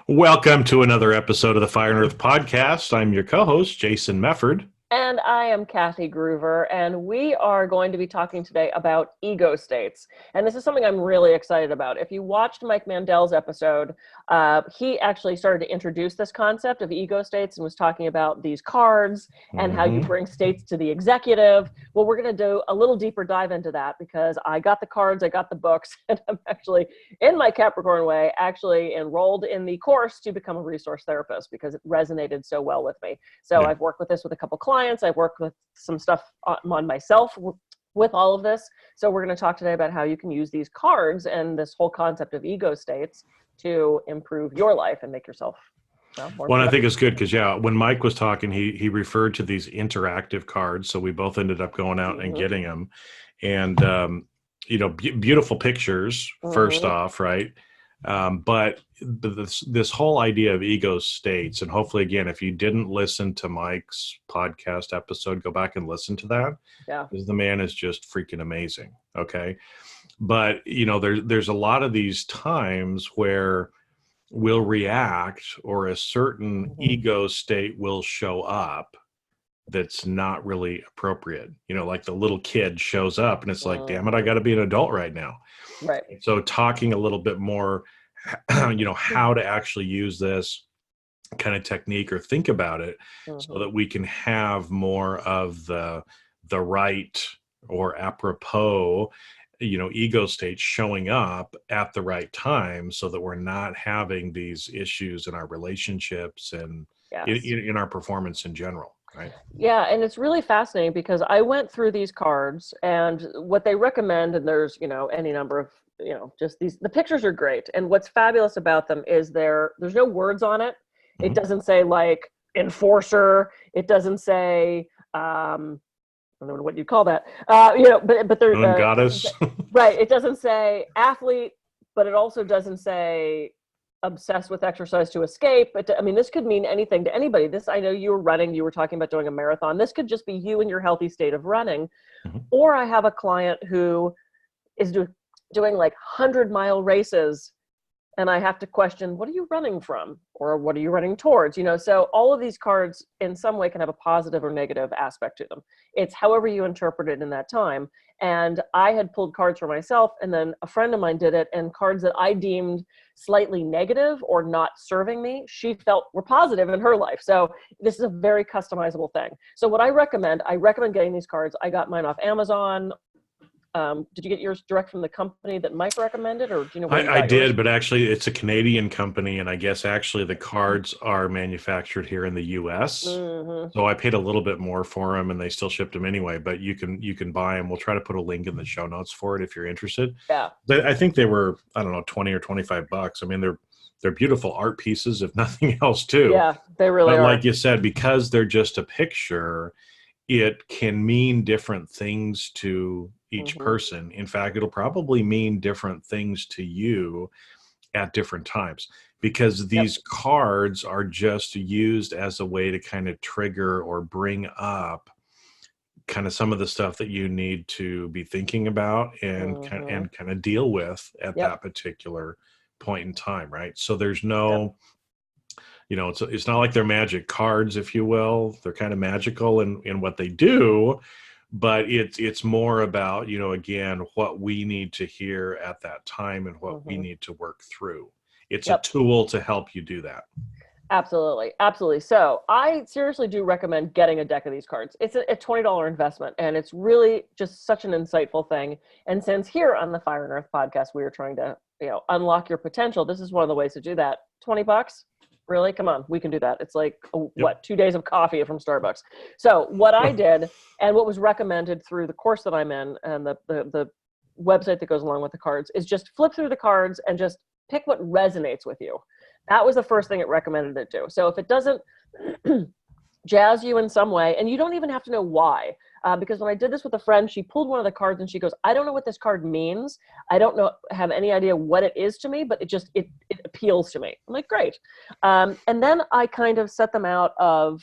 Welcome to another episode of the Fire and Earth podcast. I'm your co-host, Jason Mefford. And I am Kathy Groover, and we are going to be talking today about ego states. And this is something I'm really excited about. If you watched Mike Mandel's episode, he actually started to introduce this concept of ego states and was talking about these cards and how you bring states to the executive. Well, we're going to do a little deeper dive into that because I got the cards, I got the books, and I'm actually, in my Capricorn way, actually enrolled in the course to become a resource therapist because it resonated so well with me. So I've worked with this with a couple clients. I've worked with some stuff on myself with all of this. So we're going to talk today about how you can use these cards and this whole concept of ego states to improve your life and make yourself more Well, I think productive. it's good because, when Mike was talking, he referred to these interactive cards. So we both ended up going out and getting them. And, beautiful pictures, first off, right? But this whole idea of ego states, and hopefully, again, if you didn't listen to Mike's podcast episode, go back and listen to that. Yeah. Because the man is just freaking amazing. Okay. But, there's a lot of these times where we'll react or a certain ego state will show up that's not really appropriate. Like the little kid shows up and it's like, damn it, I got to be an adult right now. Right. So talking a little bit more, how to actually use this kind of technique or think about it so that we can have more of the right or apropos ego states showing up at the right time so that we're not having these issues in our relationships and in our performance in general. Right. Yeah, and it's really fascinating because I went through these cards and what they recommend, and there's, any number of, just the pictures are great. And what's fabulous about them is there's no words on it. It doesn't say like enforcer. It doesn't say, I don't know what you call that. But there's goddess. Right. It doesn't say athlete, but it also doesn't say obsessed with exercise to escape. But this could mean anything to anybody. I know you were talking about doing a marathon. This could just be you in your healthy state of running. Or I have a client who is doing like 100-mile races. And I have to question, what are you running from? Or what are you running towards? So all of these cards in some way can have a positive or negative aspect to them. It's however you interpret it in that time. And I had pulled cards for myself, and then a friend of mine did it, and cards that I deemed slightly negative or not serving me, she felt were positive in her life. So this is a very customizable thing. So what I recommend getting these cards. I got mine off Amazon. Did you get yours direct from the company that Mike recommended, or do you know where you got I did, yours? but actually it's a Canadian company, and I guess actually the cards are manufactured here in the US. So I paid a little bit more for them and they still shipped them anyway, but you can buy them. We'll try to put a link in the show notes for it if you're interested. Yeah. I think they were, I don't know, 20 or 25 bucks. They're beautiful art pieces, if nothing else, too. Yeah, they really But are. like you said, because they're just a picture, it can mean different things to each person. In fact, it'll probably mean different things to you at different times because these cards are just used as a way to kind of trigger or bring up kind of some of the stuff that you need to be thinking about and kind of deal with at that particular point in time, right? So there's no it's not like they're magic cards, if you will. They're kind of magical in what they do, but it's more about, again, what we need to hear at that time and what we need to work through. It's a tool to help you do that. Absolutely. Absolutely. So I seriously do recommend getting a deck of these cards. It's a $20 investment, and it's really just such an insightful thing. And since here on the Fire and Earth podcast, we are trying to, unlock your potential, this is one of the ways to do that. 20 bucks. Really? Come on, we can do that. It's like, 2 days of coffee from Starbucks. So what I did, and what was recommended through the course that I'm in, and the website that goes along with the cards, is just flip through the cards and just pick what resonates with you. That was the first thing it recommended it do. So if it doesn't jazz you in some way, and you don't even have to know why, because when I did this with a friend, she pulled one of the cards and she goes, I don't know what this card means. I don't have any idea what it is to me, but it appeals to me. I'm like, great. And then I kind of set them out of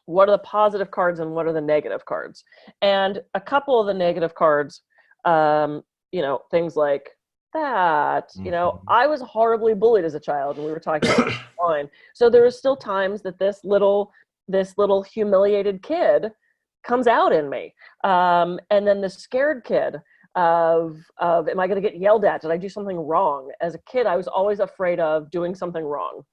what are the positive cards and what are the negative cards. And a couple of the negative cards, things like that, Mhm. I was horribly bullied as a child, and we were talking about this online. So there are still times that this little humiliated kid comes out in me. And then the scared kid of am I going to get yelled at? Did I do something wrong? As a kid, I was always afraid of doing something wrong.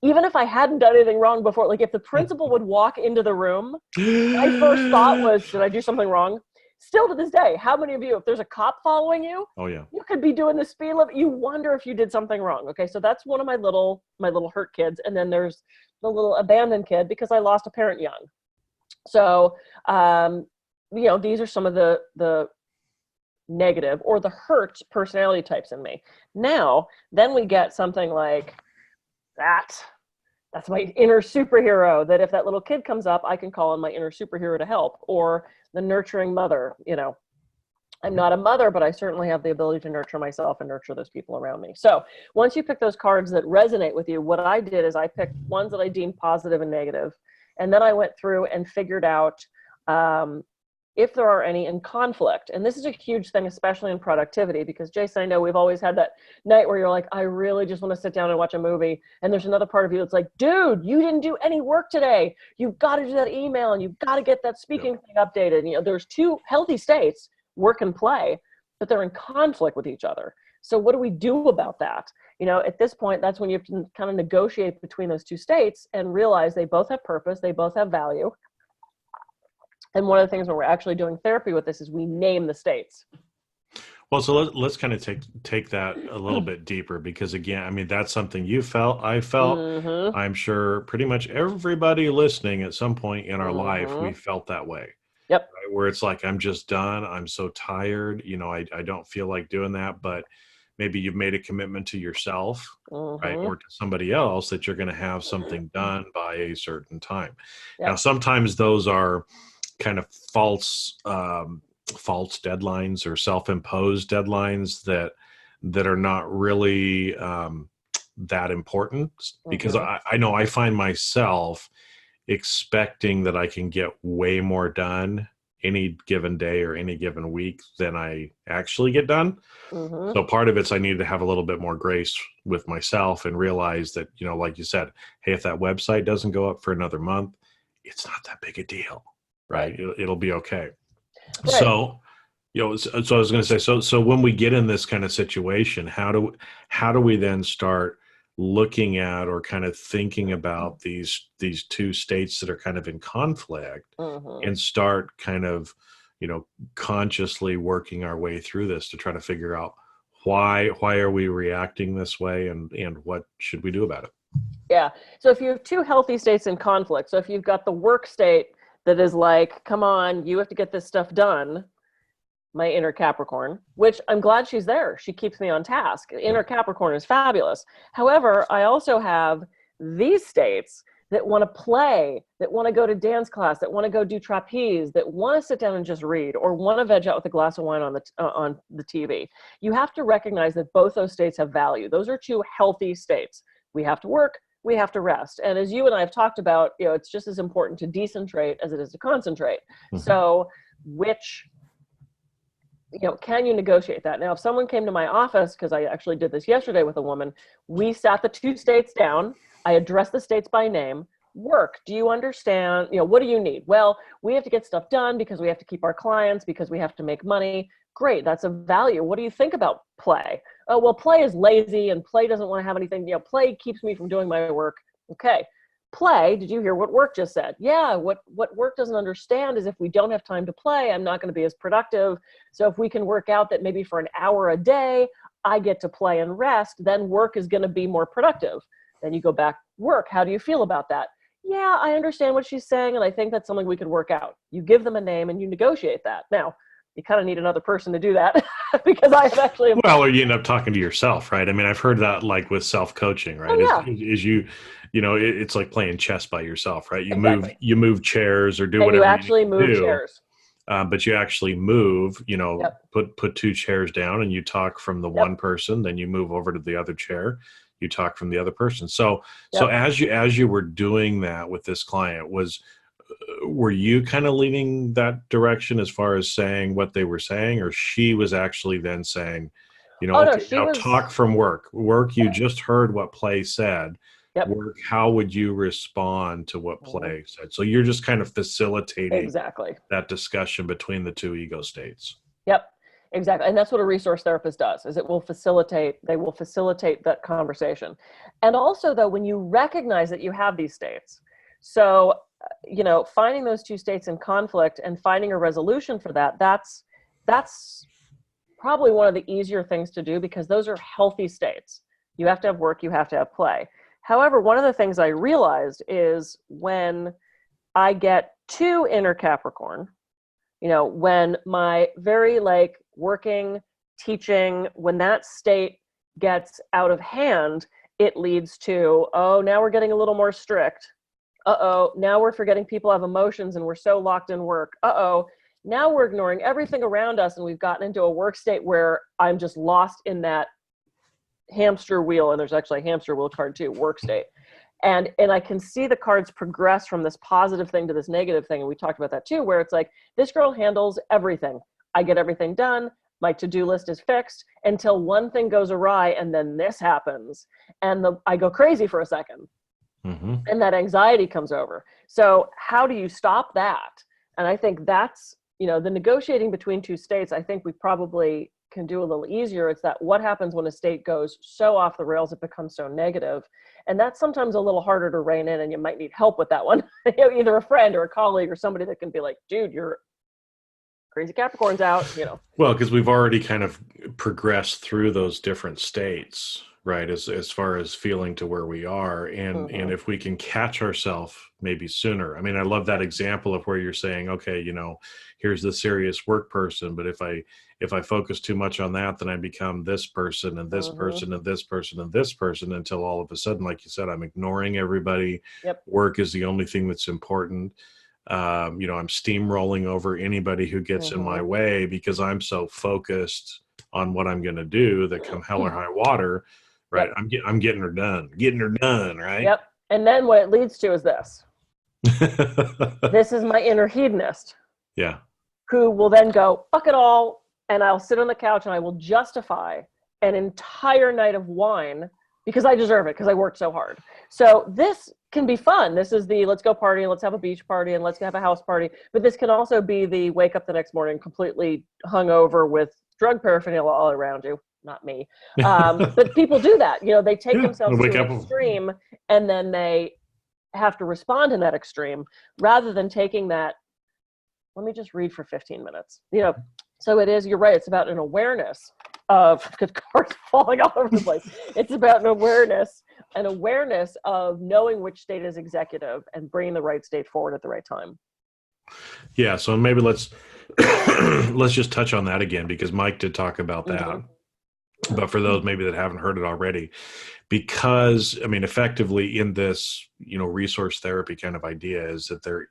Even if I hadn't done anything wrong before, like if the principal would walk into the room, my first thought was, did I do something wrong? Still to this day, how many of you, if there's a cop following you, Oh yeah. you could be doing the speed limit. You wonder if you did something wrong. Okay, so that's one of my little hurt kids, and then there's the little abandoned kid because I lost a parent young. So, these are some of the negative or the hurt personality types in me. Now, then we get something like that. That's my inner superhero, that if that little kid comes up, I can call on my inner superhero to help. Or the nurturing mother. I'm not a mother, but I certainly have the ability to nurture myself and nurture those people around me. So once you pick those cards that resonate with you, what I did is I picked ones that I deemed positive and negative. And then I went through and figured out if there are any in conflict. And this is a huge thing, especially in productivity, because Jason, I know we've always had that night where you're like, I really just want to sit down and watch a movie. And there's another part of you that's like, dude, you didn't do any work today. You've got to do that email and you've got to get that speaking thing updated. There's two healthy states, work and play, but they're in conflict with each other. So what do we do about that? At this point, that's when you have to kind of negotiate between those two states and realize they both have purpose, they both have value. And one of the things when we're actually doing therapy with this is we name the states. Well, so let's kind of take that a little bit deeper, because again, I mean, that's something you felt, I felt, Mm-hmm. I'm sure pretty much everybody listening at some point in our life, we Mm-hmm. felt that way, Yep. right? Where it's like, I'm just done. I'm so tired. I don't feel like doing that, but maybe you've made a commitment to yourself, right? Mm-hmm. Or to somebody else that you're going to have something done by a certain time. Now, Yep. sometimes those are kind of false deadlines or self-imposed deadlines that are not really that important, because Mm-hmm. I know I find myself expecting that I can get way more done any given day or any given week than I actually get done. Mm-hmm. So part of it's I need to have a little bit more grace with myself and realize that, like you said, hey, if that website doesn't go up for another month, it's not that big a deal, Right. right? It'll be okay. Right. So, so I was going to say, so when we get in this kind of situation, how do we then start looking at or kind of thinking about these two states that are kind of in conflict, Mm-hmm. and start kind of, consciously working our way through this to try to figure out why are we reacting this way, and what should we do about it? Yeah. So if you have two healthy states in conflict, so if you've got the work state that is like, come on, you have to get this stuff done, my inner Capricorn, which I'm glad she's there. She keeps me on task. Yep. Inner Capricorn is fabulous. However, I also have these states that want to play, that want to go to dance class, that want to go do trapeze, that want to sit down and just read, or want to veg out with a glass of wine on the TV. You have to recognize that both those states have value. Those are two healthy states. We have to work, we have to rest. And as you and I have talked about, it's just as important to decentrate as it is to concentrate. Mhm. So can you negotiate that? Now, if someone came to my office, because I actually did this yesterday with a woman, we sat the two states down. I addressed the states by name. Work, do you understand? What do you need? Well, we have to get stuff done because we have to keep our clients, because we have to make money. Great, that's a value. What do you think about play? Oh, well, play is lazy and play doesn't want to have anything. Play keeps me from doing my work. Okay. Play, did you hear what work just said? Yeah, what work doesn't understand is if we don't have time to play, I'm not going to be as productive. So if we can work out that maybe for an hour a day, I get to play and rest, then work is going to be more productive. Then you go back, work, how do you feel about that? Yeah, I understand what she's saying, and I think that's something we could work out. You give them a name and you negotiate that. Now, you kind of need another person to do that because I've actually... Well, or you end up talking to yourself, right? I mean, I've heard that like with self-coaching, right? Oh, yeah, Is it's like playing chess by yourself, right? exactly. You move chairs or do And you whatever you need actually to move do, chairs. but you actually move. Yep, Put two chairs down, and you talk from the yep, one person. Then you move over to the other chair. You talk from the other person. So yep. as you were doing that with this client, were you kind of leaning that direction as far as saying what they were saying, or she was actually then saying, You know, Oh no, okay, she now was. talk from work. Work, you just heard what play said. Yep. Work, how would you respond to what Mhm. play said? So you're just kind of facilitating Exactly. that discussion between the two ego states. Yep. Exactly. And that's what a resource therapist does, is they will facilitate that conversation. And also though, when you recognize that you have these states, so finding those two states in conflict and finding a resolution for that, that's probably one of the easier things to do, because those are healthy states. You have to have work, you have to have play. However, one of the things I realized is when I get too inner Capricorn, when my very like working, teaching, when that state gets out of hand, it leads to, oh, now we're getting a little more strict. Uh-oh, now we're forgetting people have emotions and we're so locked in work. Uh-oh, now we're ignoring everything around us and we've gotten into a work state where I'm just lost in that hamster wheel. And there's actually a hamster wheel card too, work state. And I can see the cards progress from this positive thing to this negative thing. And we talked about that too, where it's like, this girl handles everything. I get everything done. My to-do list is fixed until one thing goes awry, and then this happens. And I go crazy for a second. Mm-hmm. And that anxiety comes over. So how do you stop that? And I think that's, the negotiating between two states, I think we probably can do a little easier. It's that what happens when a state goes so off the rails, it becomes so negative. And that's sometimes a little harder to rein in, and you might need help with that one. Either a friend or a colleague or somebody that can be like, dude, you're crazy Capricorn's out, Well, because we've already kind of progressed through those different states, right? As far as feeling to where we are, and if we can catch ourselves maybe sooner. I mean, I love that example of where you're saying, okay, here's the serious work person, but if I focus too much on that, then I become this person and this person and this person and this person, until all of a sudden, like you said, I'm ignoring everybody. Yep. Work is the only thing that's important. I'm steamrolling over anybody who gets in my way because I'm so focused on what I'm going to do that come hell or high water, right? Yep. I'm getting her done, right? Yep. And then what it leads to is this. This is my inner hedonist. Yeah. Who will then go, fuck it all, and I'll sit on the couch and I will justify an entire night of wine because I deserve it, because I worked so hard. So this can be fun. This is the let's go party, let's have a beach party, and let's have a house party. But this can also be the wake up the next morning completely hungover with drug paraphernalia all around you. Not me. But people do that. They take themselves to an extreme, and then they have to respond in that extreme rather than taking that, let me just read for 15 minutes. So it is, you're right, it's about an awareness of, because cards falling all over the place. It's about an awareness of knowing which state is executive and bringing the right state forward at the right time. Yeah, so maybe let's just touch on that again, because Mike did talk about that. But for those maybe that haven't heard it already, because I mean, effectively in this, resource therapy kind of idea is that there,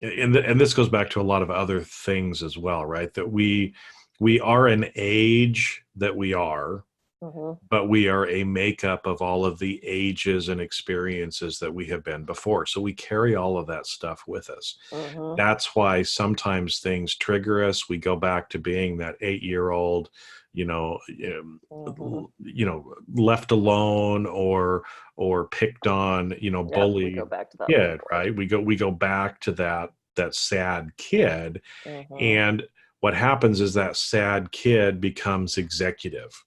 and this goes back to a lot of other things as well, right? That we are an age that we are, but we are a makeup of all of the ages and experiences that we have been before. So we carry all of that stuff with us. That's why sometimes things trigger us. We go back to being that 8-year-old, left alone or picked on, bullied kid, right? We go back to that sad kid. And what happens is that sad kid becomes executive.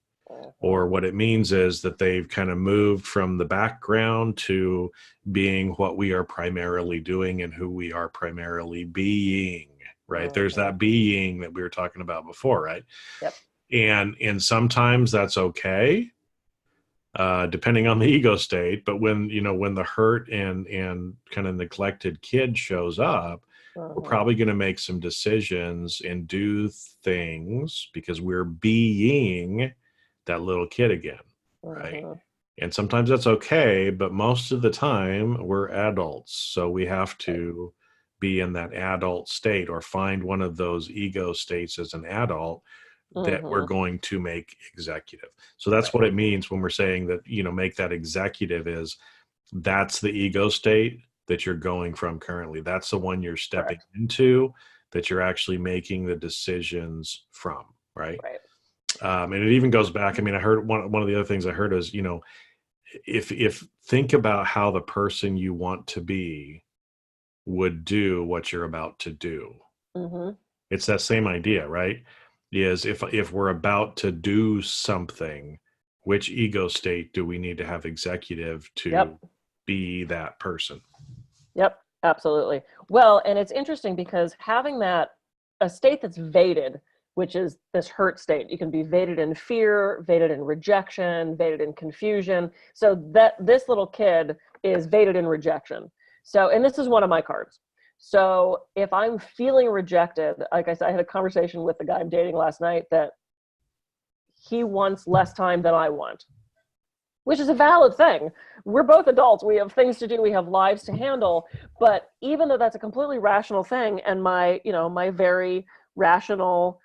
Or what it means is that they've kind of moved from the background to being what we are primarily doing and who we are primarily being, right? There's that being that we were talking about before, right? Yep. And sometimes that's okay, depending on the ego state. But when the hurt and kind of neglected kid shows up, we're probably going to make some decisions and do things because we're being that little kid again, right? And sometimes that's okay, but most of the time we're adults, so we have to be in that adult state or find one of those ego states as an adult that we're going to make executive. So that's what it means when we're saying that, make that executive, is that's the ego state that you're going from currently. That's the one you're stepping into, that you're actually making the decisions from, right? And it even goes back. I mean, I heard one of the other things I heard is, if think about how the person you want to be would do what you're about to do. Mm-hmm. It's that same idea, right? Is if we're about to do something, which ego state do we need to have executive to Yep. be that person? Yep, absolutely. Well, and it's interesting because having a state that's vated, which is this hurt state, you can be vated in fear, vated in rejection, vated in confusion. So that this little kid is vated in rejection. So, and this is one of my cards. So if I'm feeling rejected, like I said, I had a conversation with the guy I'm dating last night that he wants less time than I want, which is a valid thing. We're both adults. We have things to do. We have lives to handle. But even though that's a completely rational thing, and my very rational,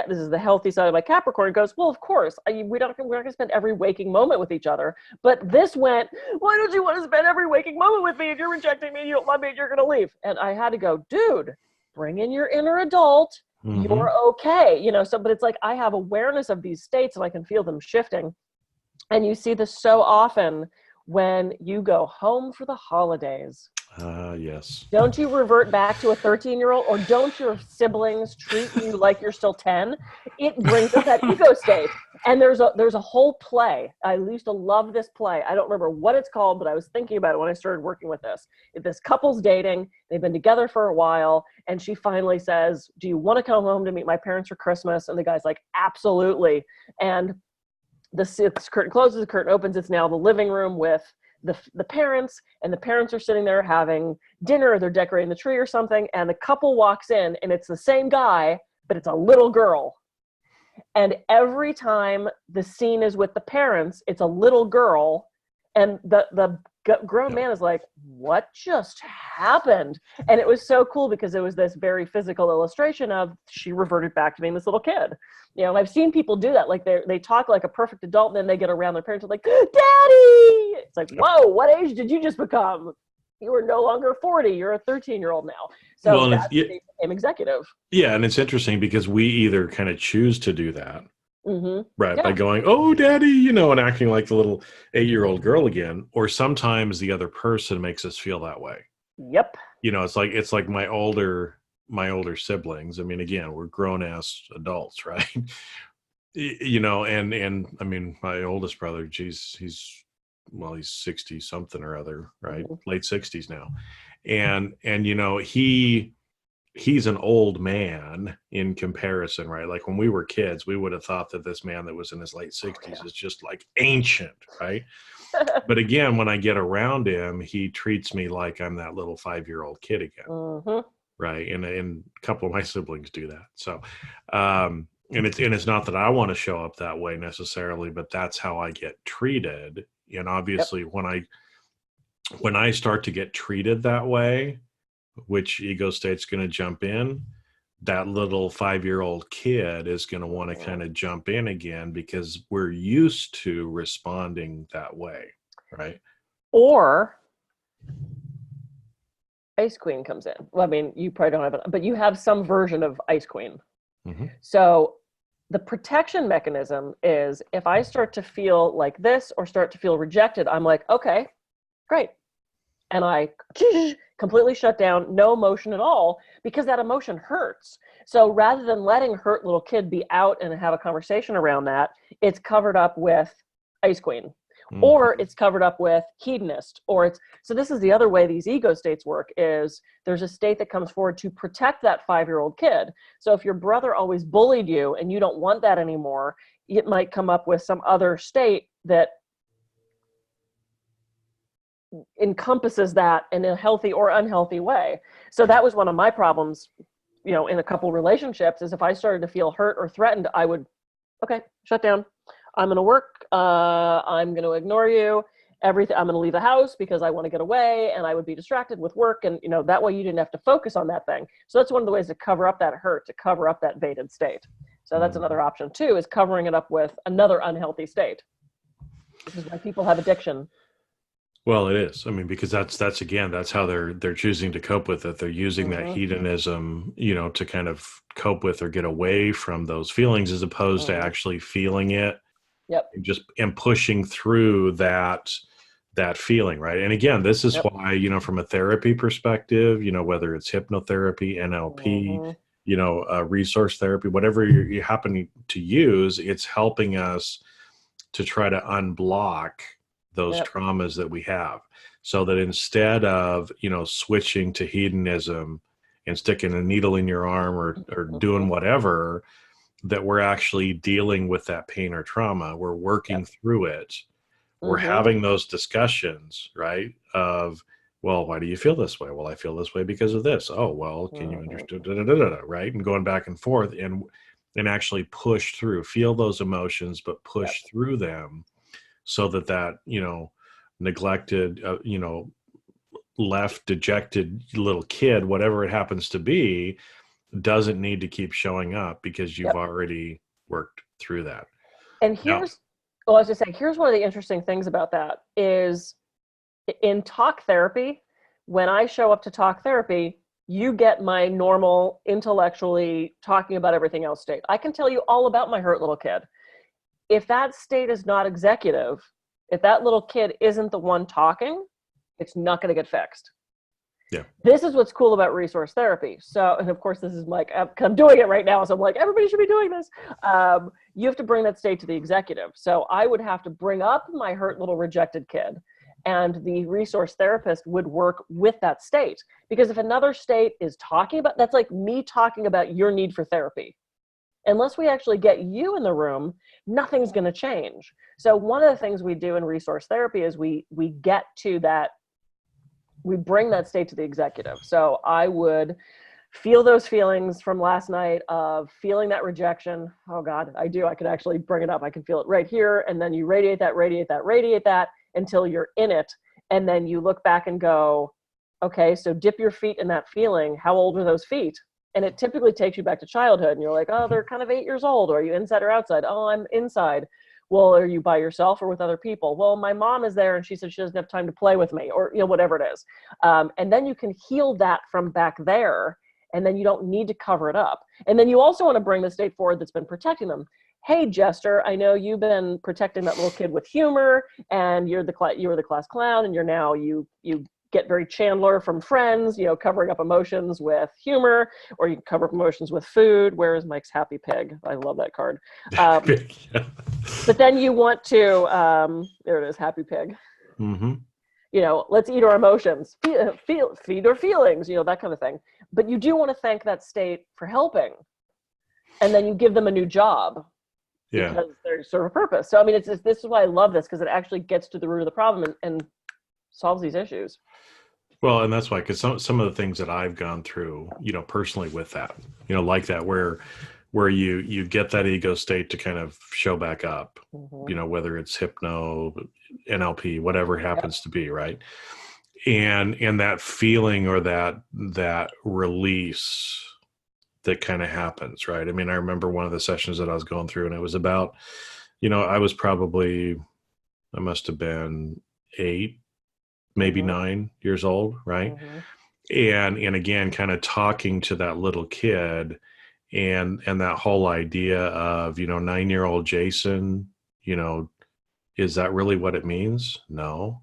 this is the healthy side of my Capricorn, goes, well, of course, we're not going to spend every waking moment with each other. But this went, why don't you want to spend every waking moment with me? If you're rejecting me, you don't love me, you're going to leave. And I had to go, dude, bring in your inner adult. Mm-hmm. You're okay. But it's like I have awareness of these states and I can feel them shifting. And you see this so often when you go home for the holidays. Yes. Don't you revert back to a 13-year-old, or don't your siblings treat you like you're still 10? It brings up that ego state. And there's a whole play. I used to love this play. I don't remember what it's called, but I was thinking about it when I started working with this. This couple's dating. They've been together for a while. And she finally says, do you want to come home to meet my parents for Christmas? And the guy's like, absolutely. And the curtain closes, the curtain opens. It's now the living room with the parents, and the parents are sitting there having dinner, or they're decorating the tree or something, and the couple walks in, and it's the same guy, but it's a little girl. And every time the scene is with the parents, it's a little girl, and the grown man is like, what just happened? And it was so cool because it was this very physical illustration of she reverted back to being this little kid. I've seen people do that. Like they talk like a perfect adult, and then they get around their parents and like, Daddy! It's like, whoa, what age did you just become? You are no longer 40. You're a 13-year-old now. So they became executive. Yeah, and it's interesting because we either kind of choose to do that, mm-hmm. right, by going, oh, Daddy, and acting like the little 8-year-old girl again, or sometimes the other person makes us feel that way. Yep. It's like my older siblings. I mean, again, we're grown ass adults, right? And I mean, my oldest brother, geez, he's 60 something or other, right? Mm-hmm. Late 60s now. And he's an old man in comparison, right? Like when we were kids, we would have thought that this man that was in his late 60s is just like ancient, right? But again, when I get around him, he treats me like I'm that little 5-year-old kid again. Mm-hmm. Right. And a couple of my siblings do that. So, and it's not that I want to show up that way necessarily, but that's how I get treated. And obviously when I start to get treated that way, which ego state's going to jump in, that little 5-year-old kid is going to want to kind of jump in again because we're used to responding that way. Right. Or Ice Queen comes in. Well, I mean, you probably don't have it, but you have some version of Ice Queen. Mm-hmm. So the protection mechanism is if I start to feel like this or start to feel rejected, I'm like, okay, great. And I completely shut down, no emotion at all, because that emotion hurts. So rather than letting hurt little kid be out and have a conversation around that, it's covered up with Ice Queen. Mm-hmm. Or it's covered up with hedonist, so this is the other way these ego states work is there's a state that comes forward to protect that 5-year-old kid. So if your brother always bullied you and you don't want that anymore, it might come up with some other state that encompasses that in a healthy or unhealthy way. So that was one of my problems, in a couple relationships is if I started to feel hurt or threatened, I would, okay, shut down. I'm going to work. I'm going to ignore you. Everything. I'm going to leave the house because I want to get away, and I would be distracted with work. And, that way you didn't have to focus on that thing. So that's one of the ways to cover up that hurt, to cover up that vated state. So that's another option too, is covering it up with another unhealthy state. This is why people have addiction. Well, it is. I mean, because that's again, that's how they're choosing to cope with it. They're using that Mm-hmm. hedonism, to kind of cope with or get away from those feelings, as opposed to Mm-hmm. actually feeling it Yep. and just and pushing through that feeling, right? And again, this is Yep. why, from a therapy perspective, whether it's hypnotherapy, NLP, Mm-hmm. resource therapy, whatever you happen to use, it's helping us to try to unblock those Yep. traumas that we have, so that instead of switching to hedonism and sticking a needle in your arm or Mm-hmm. doing whatever, that we're actually dealing with that pain or trauma, we're working Yep. through it, we're Mm-hmm. having those discussions, right? Of, well, why do you feel this way? Well, I feel this way because of this. Oh, well, can you understand? Da, da, da, da, da, right? And going back and forth, and actually push through, feel those emotions, but Yep. push through them, so that neglected, left, dejected little kid, whatever it happens to be, doesn't need to keep showing up because you've Yep. already worked through that. And Now, here's, well, I was just saying, here's one of the interesting things about that is in talk therapy, when I show up to talk therapy, you get my normal intellectually talking about everything else state. I can tell you all about my hurt little kid. If that state is not executive, if that little kid isn't the one talking, it's not going to get fixed. yeah, This is what's cool about resource therapy. So, and of course, this is like, I'm doing it right now. So I'm like, everybody should be doing this. You have to bring that state to the executive. So I would have to bring up my hurt little rejected kid, and the resource therapist would work with that state. Because if another state is talking about, that's like me talking about your need for therapy. Unless we actually get you in the room, nothing's going to change. So one of the things we do in resource therapy is we get to that, we bring that state to the executive. So I would feel those feelings from last night of feeling that rejection. Oh God, I do. I could actually bring it up. I can feel it right here. And then you radiate that, radiate that, radiate that until you're in it. And then you look back and go, okay, so dip your feet in that feeling. How old are those feet? And it typically takes you back to childhood. And you're like, oh, they're kind of 8 years old. Or are you inside or outside? Oh, I'm inside. Well, are you by yourself or with other people? Well, my mom is there and she said she doesn't have time to play with me, or whatever it is. And then you can heal that from back there, and then you don't need to cover it up. And then you also want to bring the state forward that's been protecting them. Hey, Jester, I know you've been protecting that little kid with humor, and you were the class clown, and you get very Chandler from Friends, covering up emotions with humor, or you can cover up emotions with food. Where is Mike's happy pig? I love that card. yeah. But then you want to, there it is, happy pig. Mm-hmm. Let's eat our emotions, feed our feelings, that kind of thing. But you do want to thank that state for helping. And then you give them a new job Yeah. because they serve a purpose. So, I mean, this is why I love this, because it actually gets to the root of the problem and solves these issues. Well, and that's why, because some of the things that I've gone through, personally with that, like that, where you get that ego state to kind of show back up, Mm-hmm. whether it's hypno, NLP, whatever it Yep. happens to be, right? And that feeling, or that release that kind of happens, right? I mean, I remember one of the sessions that I was going through, and it was about, I was probably, I must have been 8, maybe Mm-hmm. 9 years old, right? Mm-hmm. And again, kind of talking to that little kid, and that whole idea of, 9-year-old Jason, you know is that really what it means? No.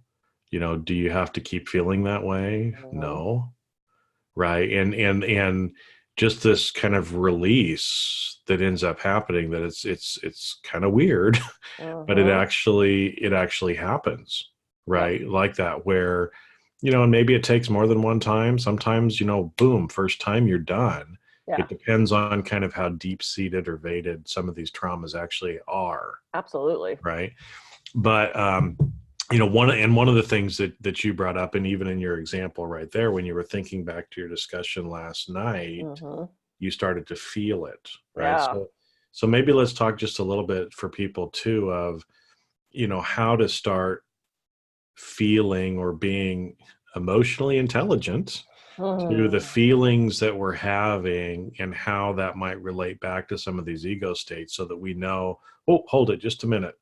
Do you have to keep feeling that way? Mm-hmm. No. Right. And just this kind of release that ends up happening, that it's kind of weird, but it Mm-hmm. actually happens, Yep. right? Like that, where, and maybe it takes more than one time. Sometimes, boom, first time you're done. Yeah. It depends on kind of how deep seated or weighted some of these traumas actually are, Absolutely. right? But one of the things that you brought up, and even in your example right there, when you were thinking back to your discussion last night, Mm-hmm. you started to feel it, right? Yeah. So maybe let's talk just a little bit for people too of, how to start feeling or being emotionally intelligent to the Mm-hmm. feelings that we're having, and how that might relate back to some of these ego states, so that we know, oh, hold it just a minute.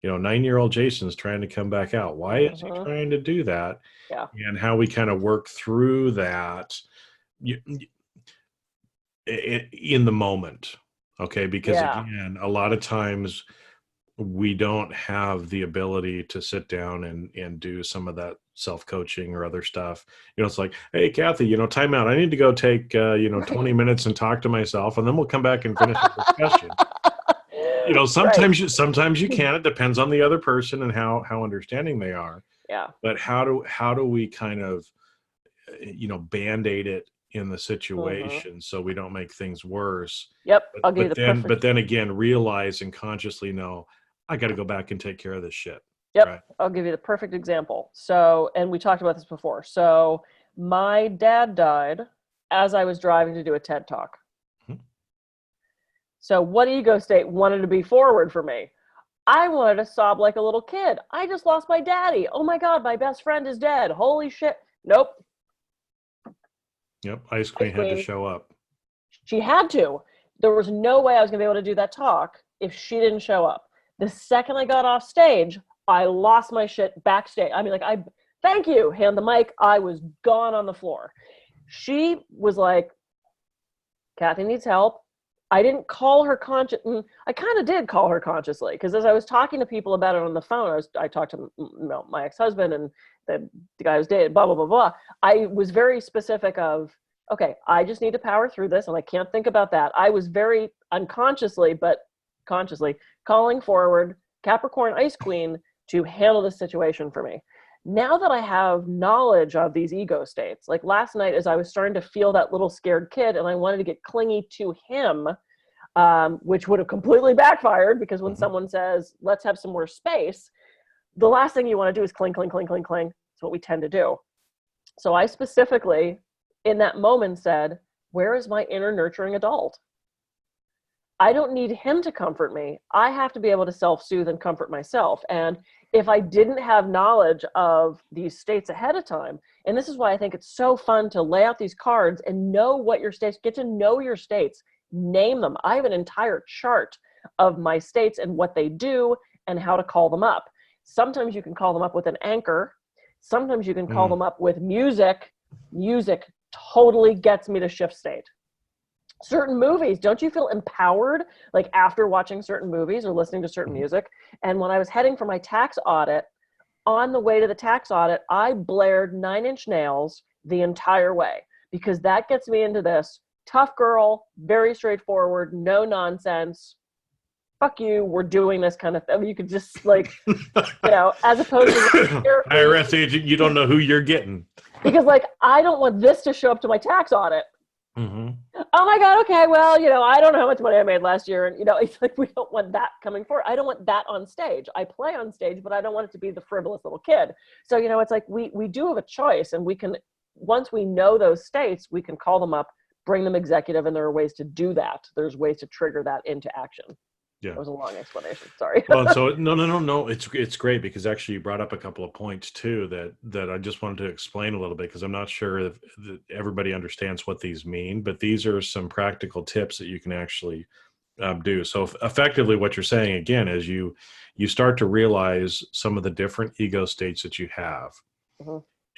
9-year-old Jason's trying to come back out. Why is he trying to do that? Yeah. And how we kind of work through that in the moment. Okay. Because again, a lot of times we don't have the ability to sit down and do some of that self-coaching or other stuff. It's like, hey, Kathy, time out. I need to go take, 20 minutes and talk to myself, and then we'll come back and finish the discussion. Sometimes you can. It depends on the other person and how understanding they are. Yeah. But how do we kind of, band-aid it in the situation so we don't make things worse? Yep. I'll give you the perfect. But then again, realize and consciously know, I got to go back and take care of this shit. Yep. Right? I'll give you the perfect example. So, and we talked about this before. So my dad died as I was driving to do a TED Talk. So what ego state wanted to be forward for me? I wanted to sob like a little kid. I just lost my daddy. Oh my God, my best friend is dead. Holy shit. Nope. Yep. Ice Queen had to show up. She had to. There was no way I was going to be able to do that talk if she didn't show up. The second I got off stage, I lost my shit backstage. I mean, like, thank you, hand the mic. I was gone on the floor. She was like, Kathy needs help. I didn't call her I kind of did call her consciously, because as I was talking to people about it on the phone, I talked to my ex-husband and the guy I was dating, blah, blah, blah, blah. I was very specific of, okay, I just need to power through this, and I can't think about that. I was very unconsciously, but consciously calling forward Capricorn Ice Queen to handle this situation for me. Now that I have knowledge of these ego states, like last night as I was starting to feel that little scared kid and I wanted to get clingy to him, which would have completely backfired, because when someone says, let's have some more space, the last thing you want to do is cling, cling, cling, cling, cling. It's what we tend to do. So I specifically, in that moment, said, where is my inner nurturing adult? I don't need him to comfort me. I have to be able to self-soothe and comfort myself. And if I didn't have knowledge of these states ahead of time, and this is why I think it's so fun to lay out these cards and know what your states, get to know your states, name them. I have an entire chart of my states and what they do and how to call them up. Sometimes you can call them up with an anchor. Sometimes you can call them up with music. Music totally gets me to shift state. Certain movies, don't you feel empowered like after watching certain movies or listening to certain music? And when I was heading for my tax audit, on the way to the tax audit, I blared 9 Inch Nails the entire way, because that gets me into this tough girl, very straightforward, no nonsense. Fuck you, we're doing this kind of thing. You could just like, as opposed to IRS agent, you don't know who you're getting. Because like, I don't want this to show up to my tax audit. Oh my God, okay, well, I don't know how much money I made last year. And, it's like, we don't want that coming forward. I don't want that on stage. I play on stage, but I don't want it to be the frivolous little kid. So, it's like we do have a choice, and we can, once we know those states, we can call them up, bring them executive, and there are ways to do that. There's ways to trigger that into action. Yeah. That was a long explanation. Sorry. Well, so no. It's great, because actually you brought up a couple of points too that I just wanted to explain a little bit, because I'm not sure if everybody understands what these mean, but these are some practical tips that you can actually do. So effectively what you're saying again is you start to realize some of the different ego states that you have.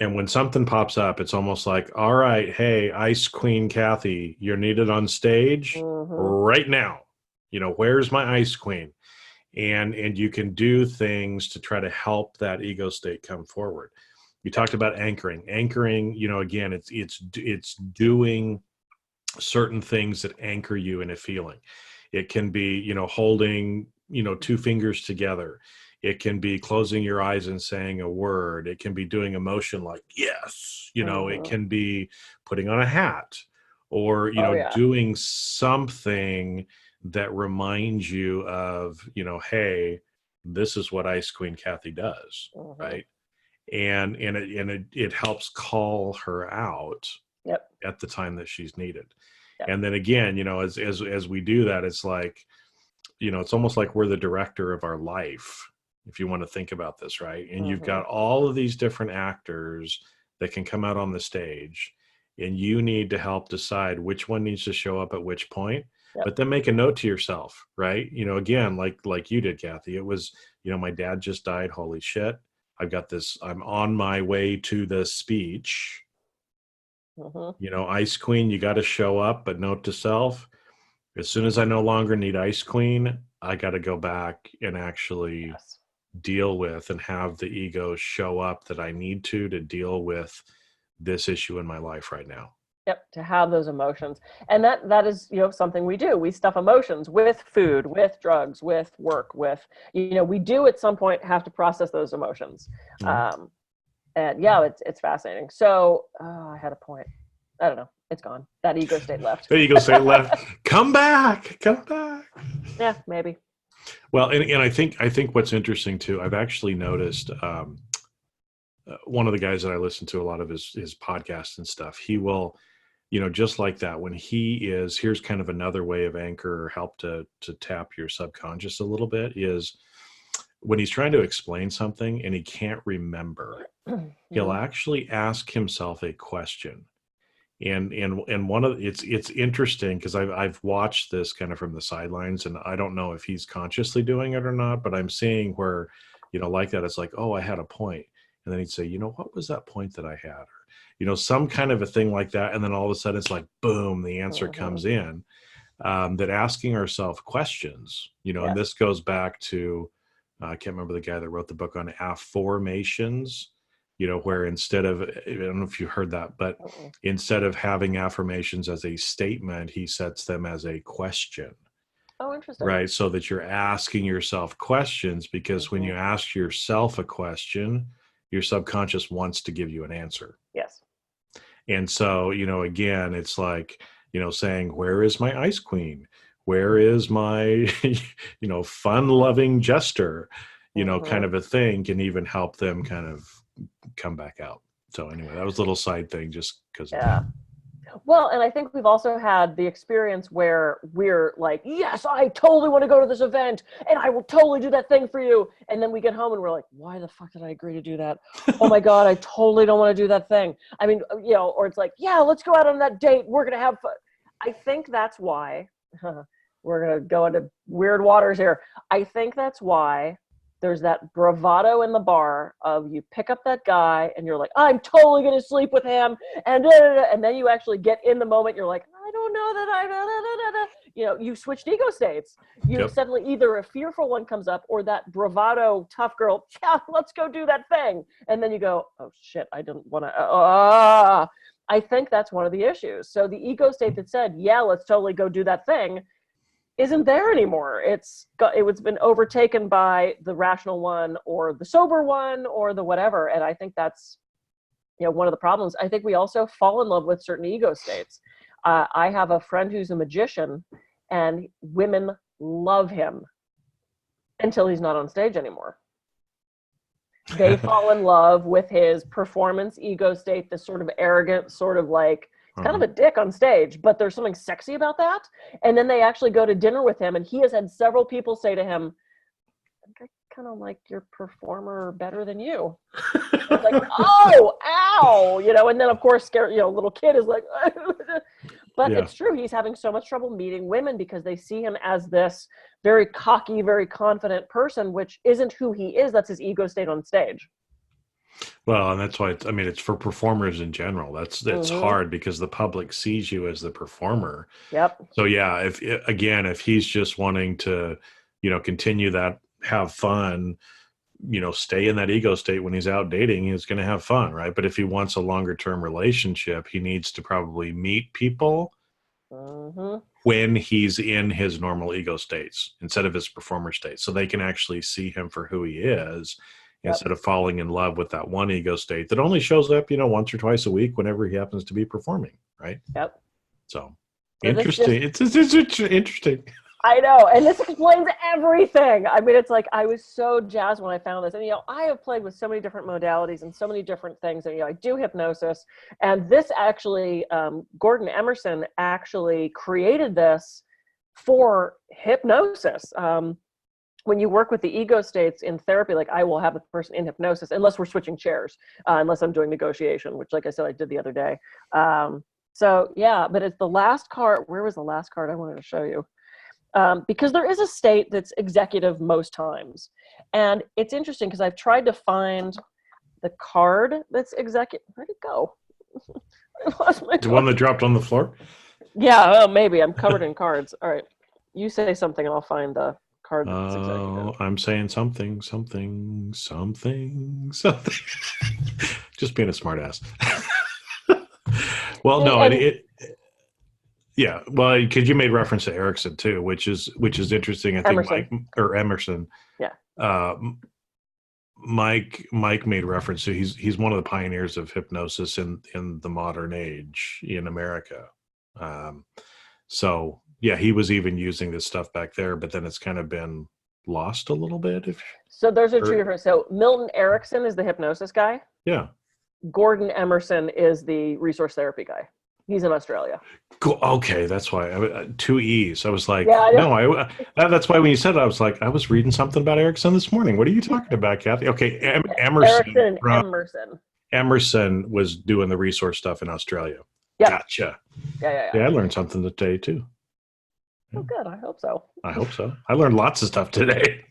And when something pops up, it's almost like, all right, hey, Ice Queen Kathy, you're needed on stage right now. Where's my Ice Queen? And you can do things to try to help that ego state come forward. You talked about anchoring. Anchoring, again, it's doing certain things that anchor you in a feeling. It can be, holding, 2 fingers together. It can be closing your eyes and saying a word. It can be doing a motion like, yes, it can be putting on a hat, or, doing something that reminds you of, hey, this is what Ice Queen Kathy does, right? And it helps call her out at the time that she's needed. And then again, as we do that, it's like, it's almost like we're the director of our life, if you want to think about this, right? And you've got all of these different actors that can come out on the stage, and you need to help decide which one needs to show up at which point. Yep. But then make a note to yourself, right? Again, like you did, Kathy, it was, my dad just died. Holy shit. I've got this, I'm on my way to the speech. Ice Queen, you got to show up, but note to self, as soon as I no longer need Ice Queen, I got to go back and actually deal with and have the ego show up that I need to deal with this issue in my life right now. Yep, to have those emotions. And that is, something we do. We stuff emotions with food, with drugs, with work, with, we do at some point have to process those emotions. And yeah, it's fascinating. So I had a point. I don't know. It's gone. That ego state left. The ego state left. Come back. Yeah, maybe. Well, and I think what's interesting too, I've actually noticed, one of the guys that I listen to a lot of his podcasts and stuff, he will, just like that, when here's kind of another way of anchor or help to tap your subconscious a little bit, is when he's trying to explain something and he can't remember, he'll actually ask himself a question. And it's interesting because I've watched this kind of from the sidelines, and I don't know if he's consciously doing it or not, but I'm seeing where, like that, it's like, oh, I had a point. And then he'd say, what was that point that I had? Or, some kind of a thing like that. And then all of a sudden it's like, boom, the answer comes in. That asking ourselves questions, and this goes back to, I can't remember the guy that wrote the book on affirmations, where instead of, I don't know if you heard that, but instead of having affirmations as a statement, he sets them as a question. Oh, interesting. Right. So that you're asking yourself questions, because when you ask yourself a question, your subconscious wants to give you an answer. Yes. And so, again, it's like, saying, where is my Ice Queen? Where is my, fun-loving jester? Kind of a thing can even help them kind of come back out. So anyway, that was a little side thing just because of that. Well, and I think we've also had the experience where we're like, yes, I totally want to go to this event and I will totally do that thing for you. And then we get home and we're like, why the fuck did I agree to do that? Oh my God, I totally don't want to do that thing. I mean, or it's like, yeah, let's go out on that date. We're going to have fun. I think that's why we're going to go into weird waters here. I think that's why there's that bravado in the bar of you pick up that guy and you're like, I'm totally going to sleep with him. And then you actually get in the moment. You're like, I don't know that you switched ego states. You suddenly either a fearful one comes up or that bravado tough girl. Yeah, let's go do that thing. And then you go, oh shit, I didn't want to. I think that's one of the issues. So the ego state that said, yeah, let's totally go do that thing, isn't there anymore. It's been overtaken by the rational one or the sober one or the whatever. And I think that's, one of the problems. I think we also fall in love with certain ego states. I have a friend who's a magician and women love him until he's not on stage anymore. They fall in love with his performance ego state, this sort of arrogant, sort of like, it's kind of a dick on stage, but there's something sexy about that. And then they actually go to dinner with him, and he has had several people say to him, I think I kind of like your performer better than you. It's like, oh, ow, and then of course, little kid is like, but it's true. He's having so much trouble meeting women because they see him as this very cocky, very confident person, which isn't who he is. That's his ego state on stage. Well, and that's why it's for performers in general. That's hard because the public sees you as the performer. Yep. So yeah, if he's just wanting to, continue that, have fun, stay in that ego state when he's out dating, he's going to have fun, right? But if he wants a longer term relationship, he needs to probably meet people when he's in his normal ego states instead of his performer state, so they can actually see him for who he is. Instead of falling in love with that one ego state that only shows up, once or twice a week whenever he happens to be performing, right? Yep. So interesting. It's interesting. I know. And this explains everything. I mean, it's like, I was so jazzed when I found this. And, I have played with so many different modalities and so many different things. And, I do hypnosis. And this actually, Gordon Emerson actually created this for hypnosis. When you work with the ego states in therapy, like I will have the person in hypnosis, unless we're switching chairs, unless I'm doing negotiation, which, like I said, I did the other day. So yeah, but it's the last card. Where was the last card I wanted to show you? Because there is a state that's executive most times. And it's interesting because I've tried to find the card that's executive. Where'd it go? I lost my The one that dropped on the floor? Yeah, well, maybe. I'm covered in cards. All right. You say something and I'll find the card that's executive. I'm saying something. Just being a smartass. Well, no, yeah, well, because you made reference to Erickson too, which is interesting. I think Emerson. Emerson. Yeah. Mike made reference to he's one of the pioneers of hypnosis in the modern age in America. So yeah, he was even using this stuff back there, but then it's kind of been lost a little bit. So those are two different. So Milton Erickson is the hypnosis guy. Yeah. Gordon Emerson is the resource therapy guy. He's in Australia. Okay, that's why. Two E's. I was like, yeah, no, that's why when you said it, I was like, I was reading something about Erickson this morning. What are you talking about, Kathy? Okay, Emerson. Emerson was doing the resource stuff in Australia. Yep. Gotcha. Yeah. I learned something today too. Oh, good. I hope so. I learned lots of stuff today.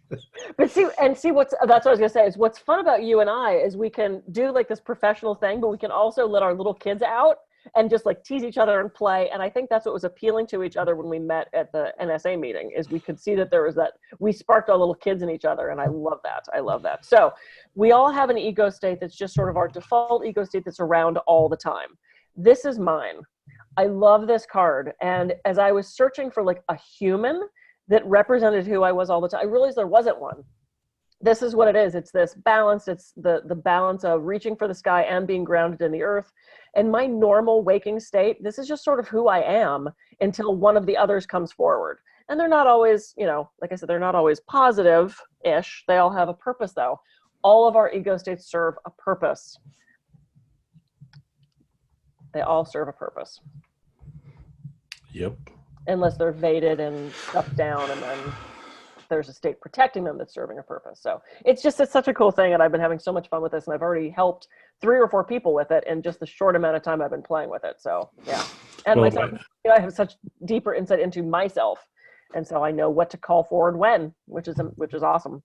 But see that's what I was gonna say is what's fun about you and I is we can do like this professional thing, but we can also let our little kids out and just like tease each other and play. And I think that's what was appealing to each other when we met at the NSA meeting is we could see that there was that we sparked our little kids in each other. And I love that. So we all have an ego state that's just sort of our default ego state that's around all the time. This is mine. I love this card. And as I was searching for like a human that represented who I was all the time, I realized there wasn't one. This is what it is. It's this balance. It's the balance of reaching for the sky and being grounded in the earth. And my normal waking state, this is just sort of who I am until one of the others comes forward. And they're not always, like I said, they're not always positive-ish. They all have a purpose, though. All of our ego states serve a purpose. They all serve a purpose. Yep. Unless they're evaded and stuffed down, and then there's a state protecting them that's serving a purpose. So it's such a cool thing, and I've been having so much fun with this, and I've already helped 3 or 4 people with it in just the short amount of time I've been playing with it. So yeah, and myself, I have such deeper insight into myself, and so I know what to call forward when, which is awesome.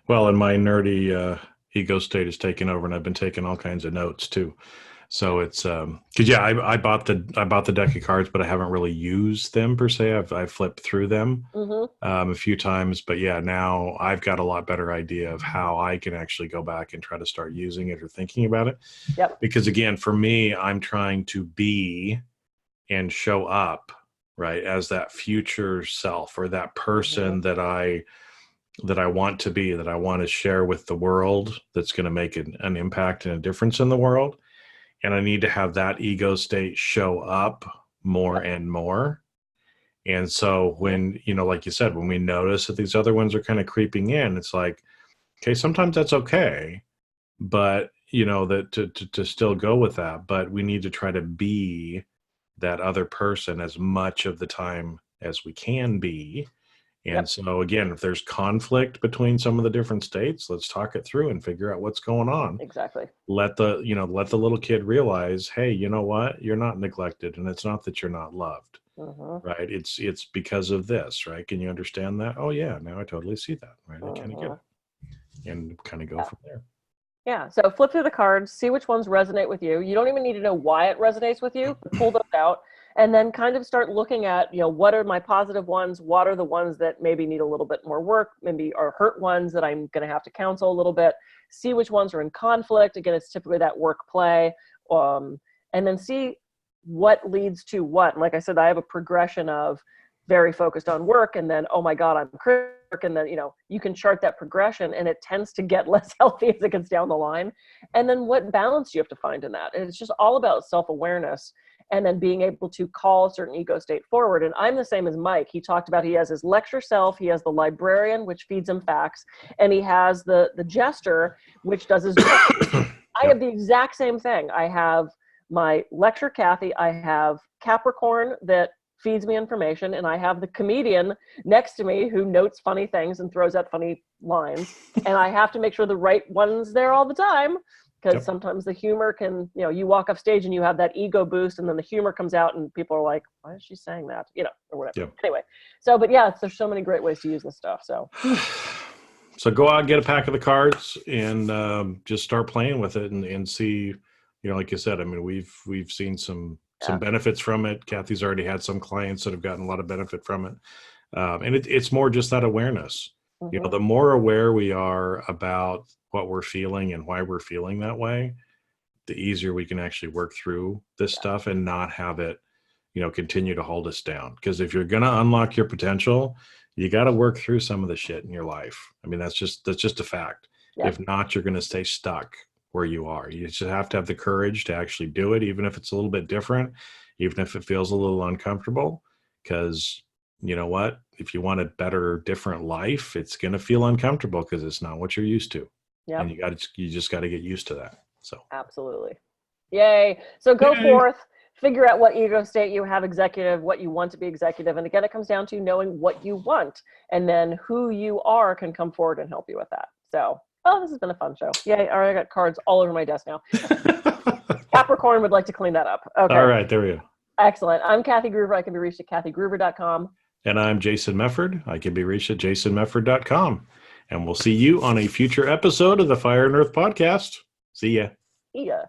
Well, and my nerdy ego state is taking over, and I've been taking all kinds of notes too. So it's because I bought the deck of cards, but I haven't really used them per se. I've flipped through them a few times, but yeah, now I've got a lot better idea of how I can actually go back and try to start using it or thinking about it. Yep. Because again, for me, I'm trying to be and show up right as that future self or that person that I want to be, that I want to share with the world, that's going to make an impact and a difference in the world. And I need to have that ego state show up more and more. And so when, like you said, when we notice that these other ones are kind of creeping in, it's like, okay, sometimes that's okay, but that to still go with that, but we need to try to be that other person as much of the time as we can be. And so again, if there's conflict between some of the different states, let's talk it through and figure out what's going on. Exactly. Let the little kid realize, hey, you know what? You're not neglected, and it's not that you're not loved, right? It's because of this, right? Can you understand that? Oh yeah, now I totally see that, right? I kind of get it, and kind of go from there. Yeah. So flip through the cards, see which ones resonate with you. You don't even need to know why it resonates with you. Pull those out. And then kind of start looking at, what are my positive ones? What are the ones that maybe need a little bit more work, maybe are hurt ones that I'm going to have to counsel a little bit, see which ones are in conflict. Again, it's typically that work play. And then see what leads to what. And like I said, I have a progression of very focused on work, and then, oh my God, I'm critic. And then, you can chart that progression, and it tends to get less healthy as it gets down the line. And then what balance you have to find in that. And it's just all about self-awareness. And then being able to call a certain ego state forward. And I'm the same as Mike. He talked about he has his lecture self, he has the librarian, which feeds him facts, and he has the jester, which does his job. I have the exact same thing. I have my lecture Kathy, I have Capricorn that feeds me information, and I have the comedian next to me who notes funny things and throws out funny lines. And I have to make sure the right one's there all the time, because Yep. sometimes the humor can, you walk off stage and you have that ego boost, and then the humor comes out and people are like, why is she saying that? Or whatever. Yep. Anyway, so, but yeah, there's so many great ways to use this stuff. So So go out, get a pack of the cards, and just start playing with it and see, like you said, I mean, we've seen some benefits from it. Kathy's already had some clients that have gotten a lot of benefit from it. And it's more just that awareness. Mm-hmm. The more aware we are about what we're feeling and why we're feeling that way, the easier we can actually work through this stuff and not have it, continue to hold us down. Because if you're going to unlock your potential, you got to work through some of the shit in your life. I mean, that's just a fact. Yeah. If not, you're going to stay stuck where you are. You just have to have the courage to actually do it, even if it's a little bit different, even if it feels a little uncomfortable, because you know what? If you want a better, different life, it's going to feel uncomfortable because it's not what you're used to. Yep. And you just got to get used to that. So absolutely. Yay. So go Yay. forth, figure out what ego state you have executive, what you want to be executive. And again, it comes down to knowing what you want, and then who you are can come forward and help you with that. So, this has been a fun show. Yay. All right. I got cards all over my desk now. Capricorn would like to clean that up. Okay. All right. There we go. Excellent. I'm Kathy Groover. I can be reached at kathygruver.com. And I'm Jason Mefford. I can be reached at jasonmefford.com. And we'll see you on a future episode of the Fire and Earth podcast. See ya. See ya.